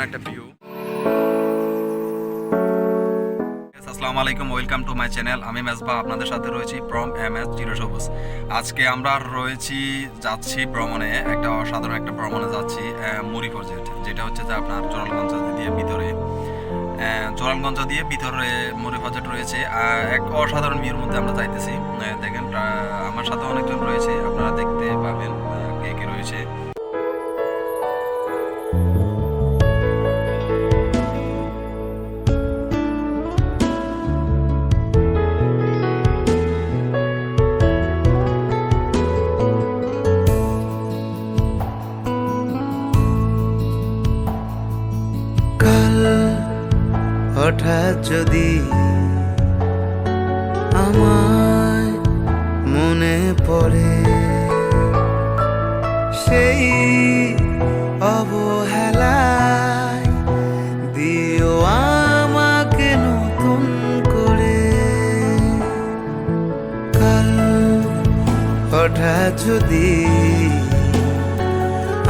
একটা ভিউ। আসসালামু আলাইকুম, ওয়েলকাম টু মাই চ্যানেল। আমি মেজবা, আপনাদের সাথে রয়েছি ফ্রম MS চিরসবুজ। আজকে আমরা যাচ্ছি ভ্রমণে, একটা অসাধারণ একটা ভ্রমণে যাচ্ছি মুড়ি প্রজেক্ট, যেটা হচ্ছে যে আপনার জোরালগঞ্জ দিয়ে ভিতরে জোরালগঞ্জ দিয়ে ভিতরে মুড়ি প্রজেক্ট রয়েছে। এক অসাধারণ ভিউর মধ্যে আমরা যাইতেছি। দেখেন আমার সাথে অনেকজন রয়েছে, আপনারা দেখতে পাবেন কে কে রয়েছে। কাল হঠাৎ যদি আমায় মনে পড়ে, সেই অবহেলায় দিও আমাকে নতুন করে। কাল হঠাৎ যদি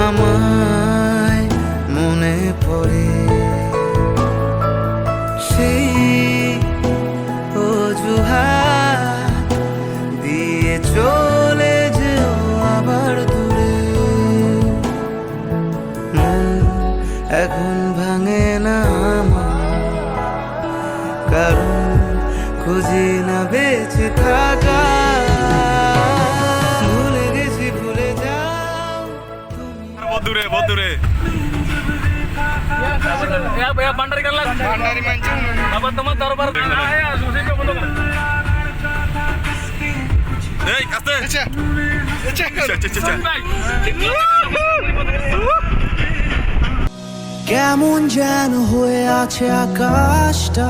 আমায় মনে পড়ে, সেই অজুহাত দিয়ে চলে যেও আবার দূরে। মন এখন ভাঙে না আমার, কারণ খুঁজি না বেঁচে থাকা। ভুলে গেছি, ভুলে যাও তুমি। বন্ধুরে Ya bandar kan lah. Bandari mancing. Apa teman taruh bar. Ya susi ke betul. এই আস্তে আচ্ছা কেমন যেন হয়ে আছে আকাশটা,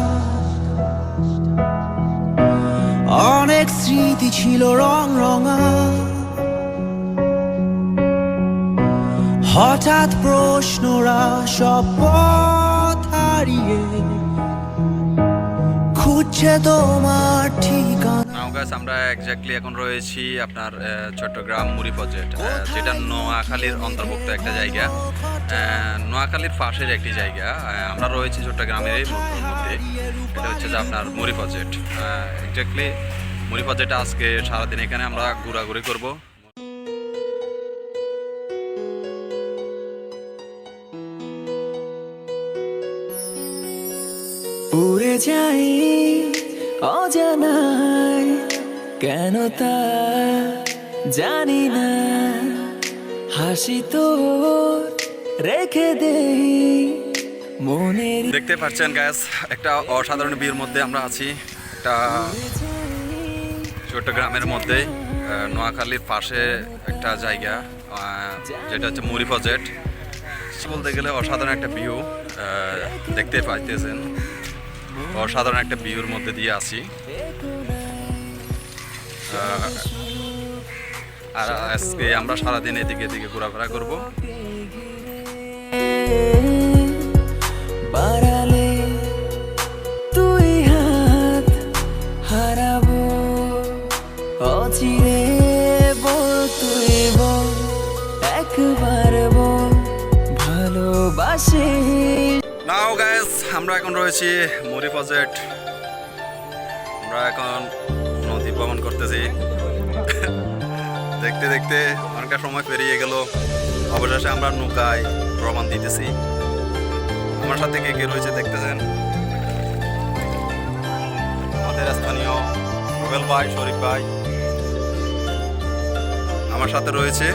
অনেক স্মৃতি ছিল রং রঙা, হঠাৎ প্রশ্নরা সব পথ হারিয়ে খুঁজছে তোমার ঠিকানা। নাও গাইস, আমরা এক্স্যাক্টলি এখন রয়েছি আপনার চট্টগ্রাম মুড়ি প্রজেক্ট, যেটা নোয়াখালীর অন্তর্ভুক্ত একটা জায়গা, নোয়াখালীর পাশের একটি জায়গা। আমরা রয়েছি চট্টগ্রামের এই মধ্যে। এটা হচ্ছে যে আপনার মুড়ি প্রজেক্ট। এক্স্যাক্টলি মুড়ি প্রজেক্টে আজকে সারাদিন এখানে আমরা ঘোরাঘুরি করব। উড়ে যাই অজানায়, কেন তা জানি না, হাসি তো রেখে দেই মনের। দেখতে পাচ্ছেন গ্যাস, একটা অসাধারণ ভিউর মধ্যে আমরা আছি। একটা চট্টগ্রামের মধ্যে নোয়াখালীর পাশে একটা জায়গা, যেটা হচ্ছে মুড়ি প্রজেক্ট। বলতে গেলে অসাধারণ একটা ভিউ দেখতে পাইতেছেন। অসাধারণ একটা ভিউর মধ্যে দিয়ে আছি। আর আজকে আমরা সারাদিন এদিকে এদিকে ঘোরাফেরা করবো। বাড়ালে তুই হাত হারাবো অচিরে, বল তুই বল একবার বল ভালোবাসি। নাও গাইস, আমরা এখন রয়েছি মুড়ি প্রজেক্ট। আমরা এখন নদী ভ্রমণ করতেছি। দেখতে দেখতে অনেকটা সময় পেরিয়ে গেল, অবশেষে আমরা নৌকায় ভ্রমণ দিতেছি। আমার সাথে কে কে রয়েছে দেখতেছেন, আমাদের স্থানীয় রুবেল ভাই, শরীফ ভাই আমার সাথে রয়েছে।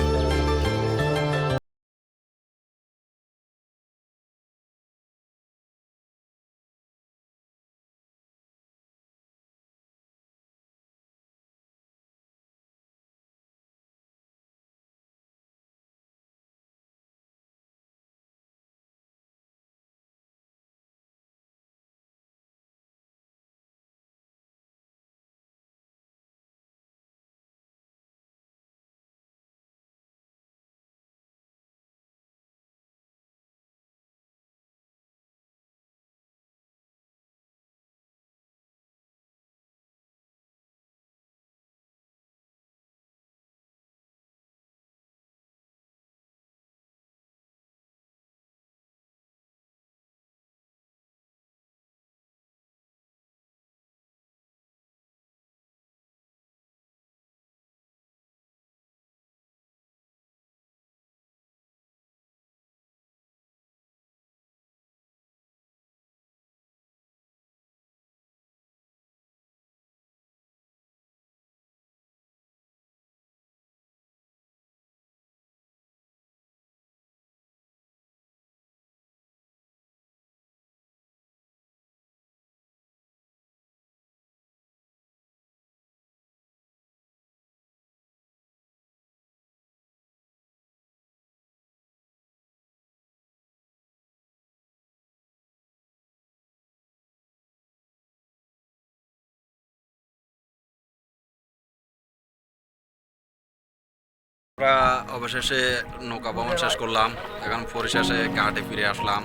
আমরা অবশেষে নৌকা ভ্রমণ শেষ করলাম, এখন পরিশেষে ঘাটে ফিরে আসলাম।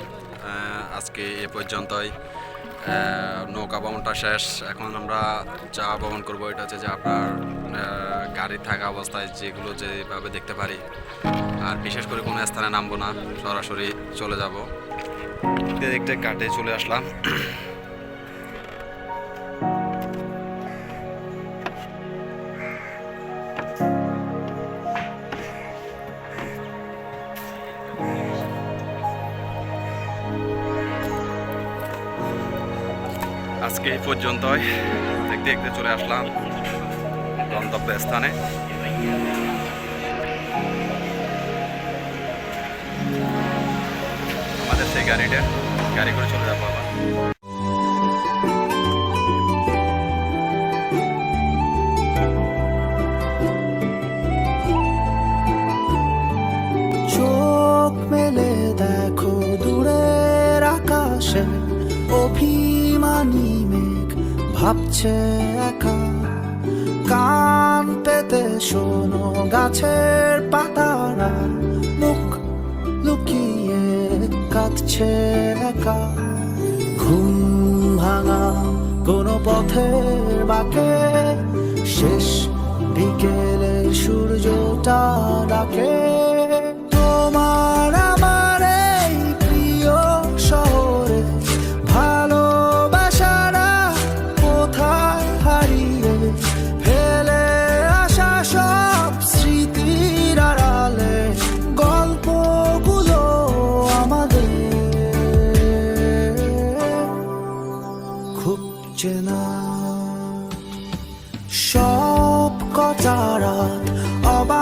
আজকে এ পর্যন্তই নৌকা ভ্রমণটা শেষ। এখন আমরা যা ভ্রমণ করবো এটা হচ্ছে যে আপনার গাড়ি থাকা অবস্থায় যেগুলো যেভাবে দেখতে পারি, আর বিশেষ করে কোনো স্থানে নামবো না, সরাসরি চলে যাব। দেখতে দেখতে ঘাটে চলে আসলাম। আজকে এই পর্যন্তই, দেখতে দেখতে চলে আসলাম গন্তব্য স্থানে। আমাদের সেই গাড়ি করে চলে যাবো আবার। চোখ মেলে দেখো দূরের আকাশে অভিমানী মেঘ ভাবছে একা। কান পেতে শোনো গাছের পাতারা মুখ লুকিয়ে কাঁদছে একা। ঘুম ভাঙা কোনো পথের বাঁকে শেষ বিকেলে সূর্যটা ডাকে। তোমার আমার এই প্রিয় শহরে ভালোবাসারা কোথায় হারিয়ে ফেলে আসা সব স্মৃতির আড়ালে গল্পগুলো আমাদের খুব চেনা। সব কটা রাত অবা